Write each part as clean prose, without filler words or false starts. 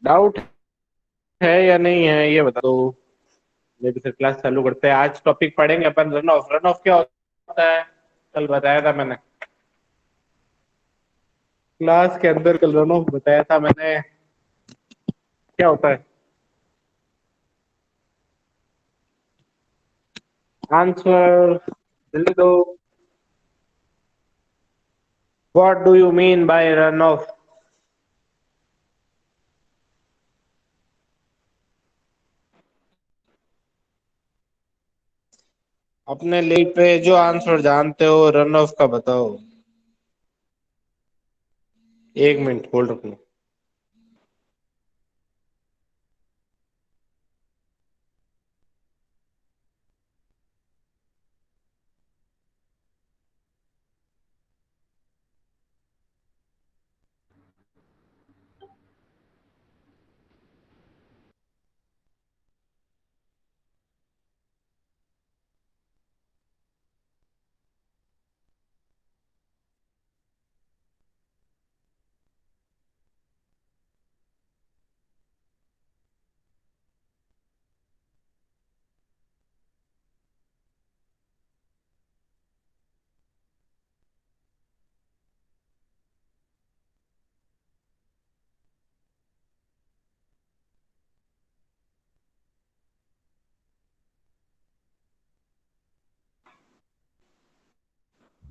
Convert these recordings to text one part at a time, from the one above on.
Doubt है या नहीं है ये बता दो। मैं भी फिर क्लास चालू करते हैं। आज टॉपिक पढ़ेंगे अपन रन ऑफ। रन ऑफ क्या होता है कल बताया था मैंने क्लास के अंदर। कल रन ऑफ बताया था मैंने, क्या होता है। आंसर जल्दी दो। What do you mean by run of. अपने लीड पे जो आंसर जानते हो रन ऑफ का बताओ। 1 मिनट होल्ड रखना।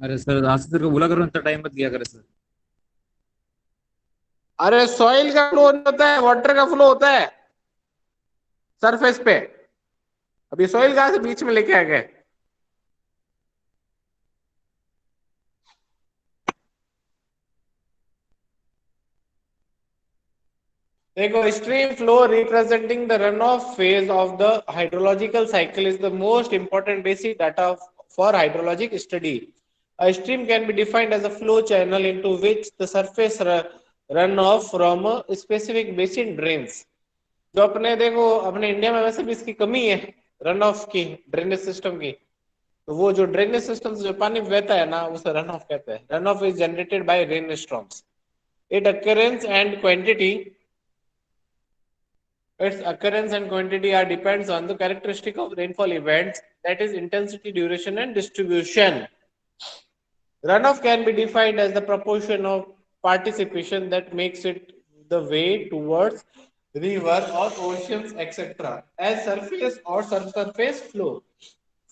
अरे सर, आसिफ सर को बोला करो, इतना टाइम मत दिया करे सर। अरे सॉइल का फ्लो नहीं होता है, वाटर का फ्लो होता है सरफेस पे। अभी सॉइल कहां से बीच में लेके आ गए। देखो, stream flow representing the runoff phase of the hydrological cycle is the most important basic data for hydrologic study. A stream can be defined as a flow channel into which the surface runoff from a specific basin drains. जो अपने देखो अपने India में वैसे भी इसकी कमी है रन ऑफ की, ड्रेनेज सिस्टम की। तो वो जो ड्रेनेज सिस्टम से जो पानी बहता है ना उसे रन ऑफ कहते हैं। Run of is generated by rain storms. It occurrence and quantity Its occurrence and quantity are depends on the characteristic of rainfall events, that is intensity, duration, and distribution. Runoff can be defined as the proportion of participation that makes it the way towards river or oceans, etc. as surface or subsurface flow.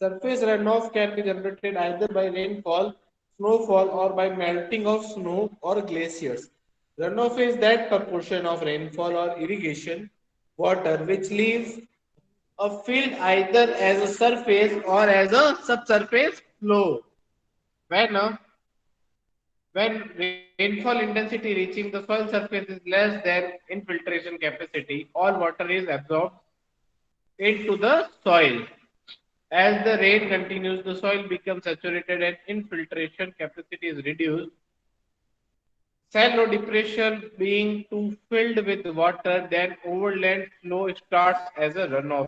Surface runoff can be generated either by rainfall, snowfall, or by melting of snow or glaciers. Runoff is that proportion of rainfall or irrigation water which leaves a field either as a surface or as a subsurface flow. When uh, when rainfall intensity reaching the soil surface is less than infiltration capacity, all water is absorbed into the soil. As the rain continues, the soil becomes saturated and infiltration capacity is reduced. Shallow depression being too filled with water, then overland flow starts as a runoff.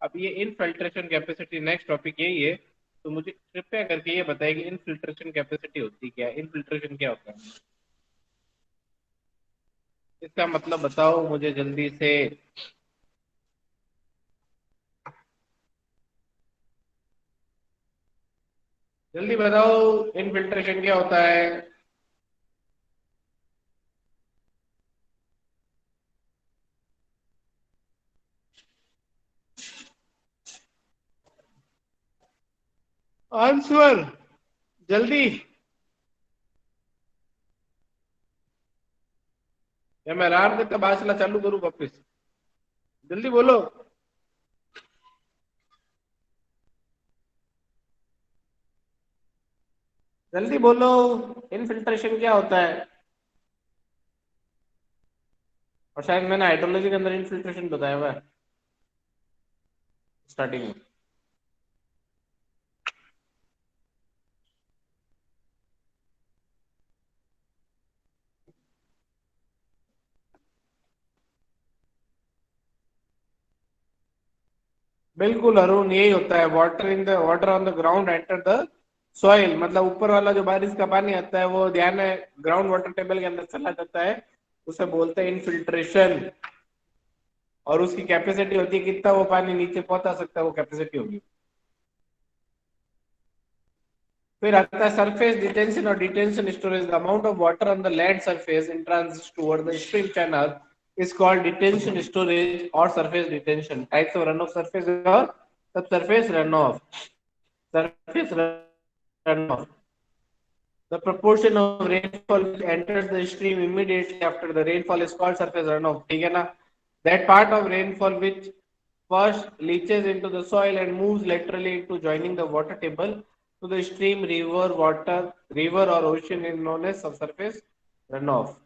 अब ये infiltration capacity next topic यही है। तो मुझे कृपया करके ये बताइए कि इनफिल्ट्रेशन कैपेसिटी होती क्या है, इनफिल्ट्रेशन क्या होता है, इसका मतलब बताओ मुझे जल्दी से। जल्दी बताओ इनफिल्ट्रेशन क्या होता है। आंसर जल्दी। या मैं राम का तबादला चालू करूं वापिस। जल्दी बोलो। जल्दी बोलो इनफिल्ट्रेशन क्या होता है। और शायद मैंने हाइड्रोलॉजी के अंदर इनफिल्ट्रेशन बताया हुआ है स्टार्टिंग में। बिल्कुल अरुण, यही होता है। Water on the ground enter the soil, मतलब ऊपर वाला जो बारिश का पानी आता है वो ध्यान है ग्राउंड वाटर टेबल के अंदर चला जाता है, उसे बोलते हैं इनफिल्ट्रेशन। और उसकी कैपेसिटी होती है कितना वो पानी नीचे पहुंचा सकता है, वो कैपेसिटी होगी। फिर आता है सरफेस डिटेंशन और detention storage. The amount of water on the land surface in transit toward the stream channel is called detention storage or surface detention. Types of runoff: surface or subsurface runoff. Surface runoff: the proportion of rainfall which enters the stream immediately after the rainfall is called surface runoff. ठीक है ना? That part of rainfall which first leaches into the soil and moves laterally into joining the water table to the stream, river or ocean is known as subsurface runoff.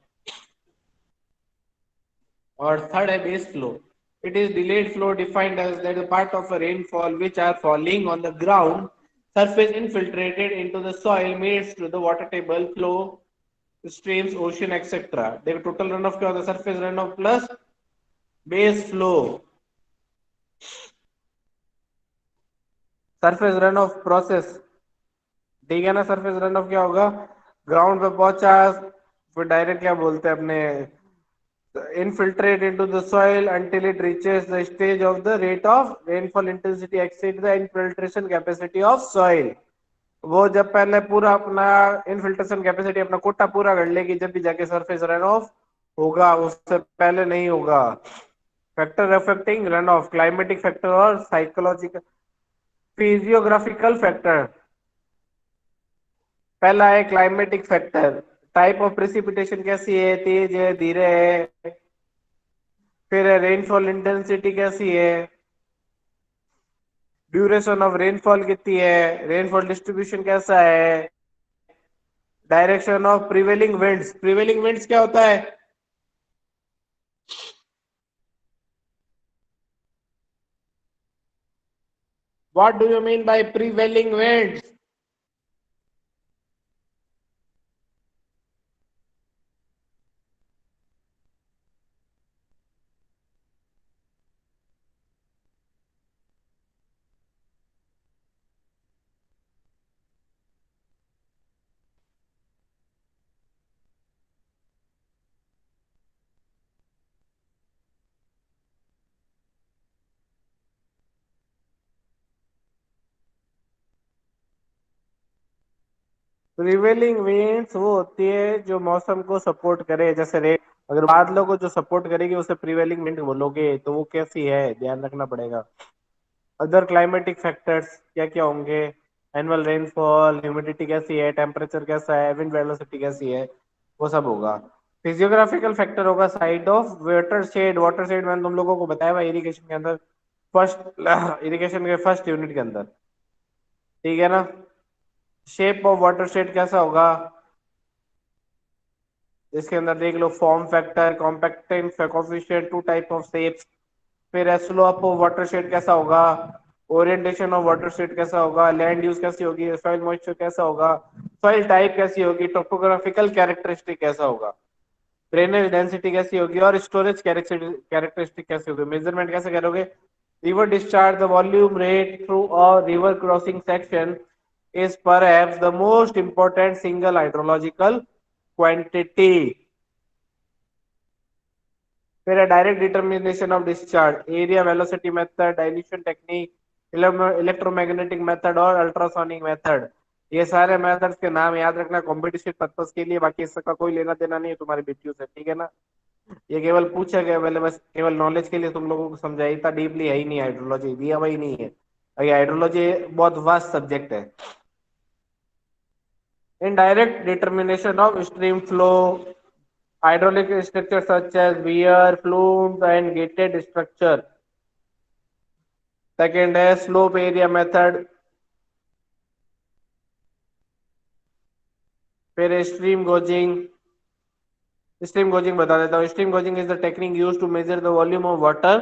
और third है base flow. It is delayed flow defined as that the part of a rainfall which are falling on the ground surface infiltrated into the soil meets to the water table flow streams ocean etc. देखो total run of क्या होता है? Surface run of plus base flow. Surface run of process, ठीक है ना? Surface run of क्या होगा? Ground पे पहुंचा, फिर डायरेक्ट क्या बोलते हैं अपने, infiltrate into the soil until it reaches the stage of the rate of rainfall intensity exceed the infiltration capacity of soil. वो जब पहले पूरा अपना इनफिल्ट्रेशन कैपेसिटी अपना कोटा पूरा कर लेगी जब भी जाके सरफेस रन ऑफ होगा, उससे पहले नहीं होगा. Factor affecting run of: climatic factor और साइकोलॉजिकल फिजियोग्राफिकल फैक्टर. पहला है climatic factor. Type of precipitation कैसी है? तेज है, धीरे है. फिर रेनफॉल इंटेंसिटी कैसी है? ड्यूरेशन ऑफ रेनफॉल कितनी है? रेनफॉल डिस्ट्रीब्यूशन कैसा है? Direction of prevailing winds. Prevailing winds क्या होता है? What do you mean by prevailing winds? Prevailing winds वो होती है जो मौसम को सपोर्ट करे, जैसे रेन. अगर बादलों को जो सपोर्ट करेगी उसे प्रिवेलिंग विंड बोलोगे, तो वो कैसी है ध्यान रखना पड़ेगा. अदर क्लाइमेटिक फैक्टर्स क्या क्या होंगे? एनुअल रेनफॉल, ह्यूमिडिटी कैसी है, टेम्परेचर कैसा है, विंड वेलोसिटी कैसी है, वो सब होगा. फिजियोग्राफिकल फैक्टर होगा side of water shade. Water shade मैंने तुम लोगों को बताया हुआ इरिगेशन के अंदर, फर्स्ट इरिगेशन के फर्स्ट यूनिट के अंदर, ठीक है ना? शेप ऑफ वाटर शेड कैसा होगा? इसके अंदर देख लो, form factor, compactness coefficient, two type of shapes. फिर स्लोप ऑफ वाटर शेड कैसा होगा? ओरिएंटेशन ऑफ वाटर शेड कैसा होगा? लैंड यूज कैसी होगी? सॉइल मॉइस्चर कैसा होगा? सॉइल टाइप कैसी होगी? टोपोग्राफिकल कैरेक्टरिस्टिक कैसा होगा? ड्रेनेज डेंसिटी कैसी होगी? और स्टोरेज कैरेक्टरिस्टिक कैसी होगी? मेजरमेंट कैसे करोगे? River discharge: the volume rate through a river crossing section is perhaps the most important single hydrological quantity. फिर direct determination of discharge: area, velocity method, dilution technique, electromagnetic method और ultrasonic method. ये सारे methods के नाम याद रखना competition purpose के लिए, बाकी इसका कोई लेना देना नहीं है तुम्हारी बेटियों से, ठीक है ना? ये केवल पूछा गया, पहले बस केवल नॉलेज के लिए तुम लोगों को समझाया, इतना डीपली है ही नहीं हाइड्रोलॉजी, दिया वही नहीं है. ये हाइड्रोलॉजी बहुत वास्ट सब्जेक्ट है. Indirect determination of stream flow: hydraulic structures such as weir, flumes, and gated structure. Second है slope area method. फिर stream gauging. Stream gauging बता देता हूँ. Stream gauging is the technique used to measure the volume of water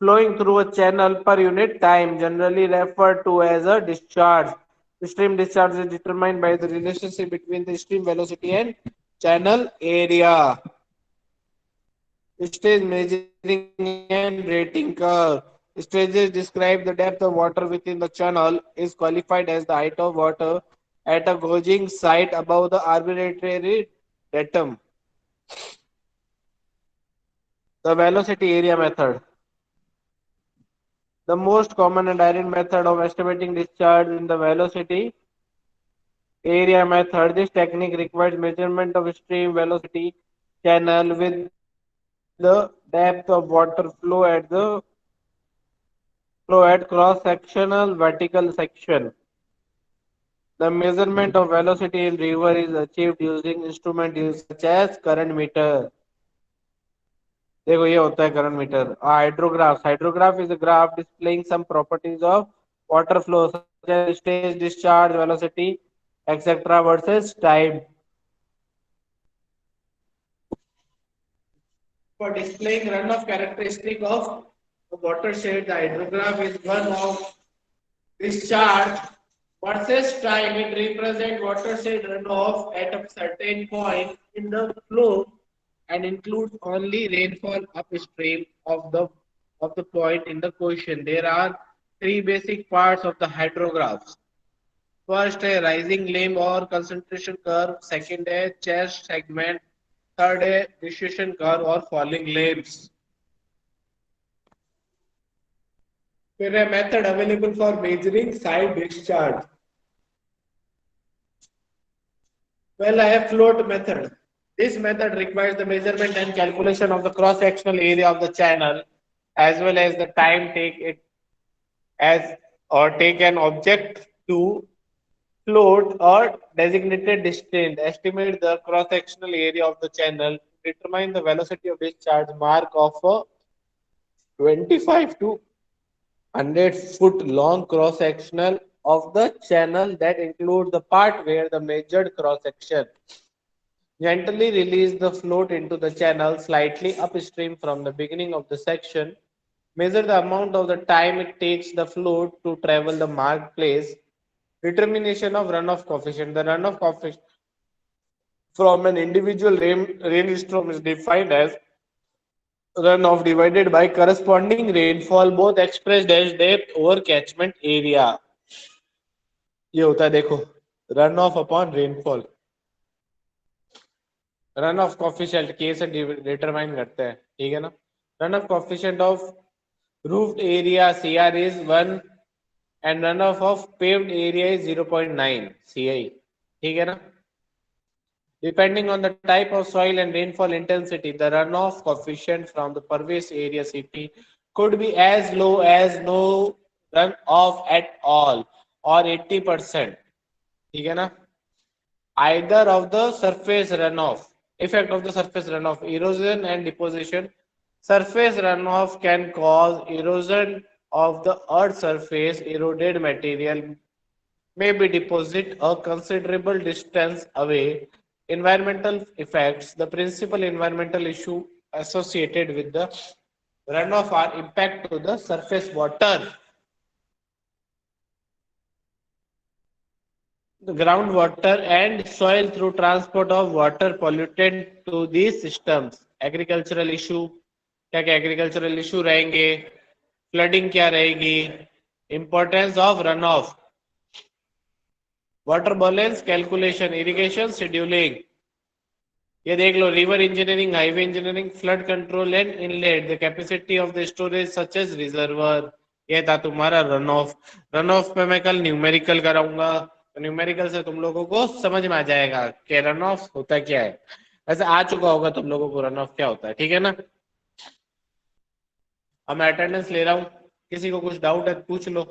flowing through a channel per unit time, generally referred to as a discharge. Stream discharge is determined by the relationship between the stream velocity and channel area. Stage measuring and rating curve. Stages describe the depth of water within the channel, is qualified as the height of water at a gauging site above the arbitrary datum. The velocity area method. The most common and direct method of estimating discharge in the velocity area method. This technique requires measurement of stream velocity channel with the depth of water flow at cross sectional vertical section. The measurement of velocity in river is achieved using instrument such as current meter. देखो ये होता है current meter. Hydrograph. Hydrograph is a graph displaying some properties of water flow such as stage, discharge, velocity, etc. versus time. For displaying runoff characteristic of a watershed, the hydrograph is one of discharge versus time. It represents watershed runoff at a certain point in the flow and includes only rainfall upstream of the point in the question. There are three basic parts of the hydrographs. First, a rising limb or concentration curve. Second, a chest segment. Third, a distribution curve or falling limbs. There is a method available for measuring side discharge. Well, I have float method. This method requires the measurement and calculation of the cross-sectional area of the channel as well as the time take it as or take an object to float or designated distance. Estimate the cross-sectional area of the channel. Determine the velocity of discharge. Mark of a 25 to 100-foot long cross-sectional of the channel that includes the part where the measured cross-section. Gently release the float into the channel slightly upstream from the beginning of the section. Measure the amount of the time it takes the float to travel the marked place. Determination of runoff coefficient. The runoff coefficient from an individual rainstorm is defined as runoff divided by corresponding rainfall, both expressed as depth over catchment area. ये होता है देखो run of upon rainfall. Run of coefficient के से determine करते हैं, ठीक है ना. Run of coefficient of roofed area CR is 1 and runoff of paved area is 0.9 CI, ठीक है ना. Depending on the type of soil and rainfall intensity, the runoff coefficient from the pervious area CP could be as low as no runoff at all or 80%, ठीक है ना. Either of the surface runoff. Effect of the surface runoff: erosion and deposition. Surface runoff can cause erosion of the earth's surface. Eroded material may be deposited a considerable distance away. Environmental effects. The principal environmental issue associated with the runoff are impact to the surface water, the groundwater and soil through transport of water pollutant to these systems. Agricultural issue. क्या क्या agricultural issue रहेंगे? Flooding क्या रहेगी? Importance of runoff, water balance calculation, irrigation scheduling. ये देख लो, river engineering, highway engineering, flood control and inlet, the capacity of the storage such as reservoir. ये था तुम्हारा रन ऑफ. रन ऑफ पे मैं कल न्यूमेरिकल कराऊंगा, तो न्यूमेरिकल से तुम लोगों को समझ में आ जाएगा कि रन ऑफ होता क्या है. वैसे आ चुका होगा तुम लोगों को रन ऑफ क्या होता है, ठीक है ना. अब मैं अटेंडेंस ले रहा हूँ, किसी को कुछ डाउट है पूछ लो.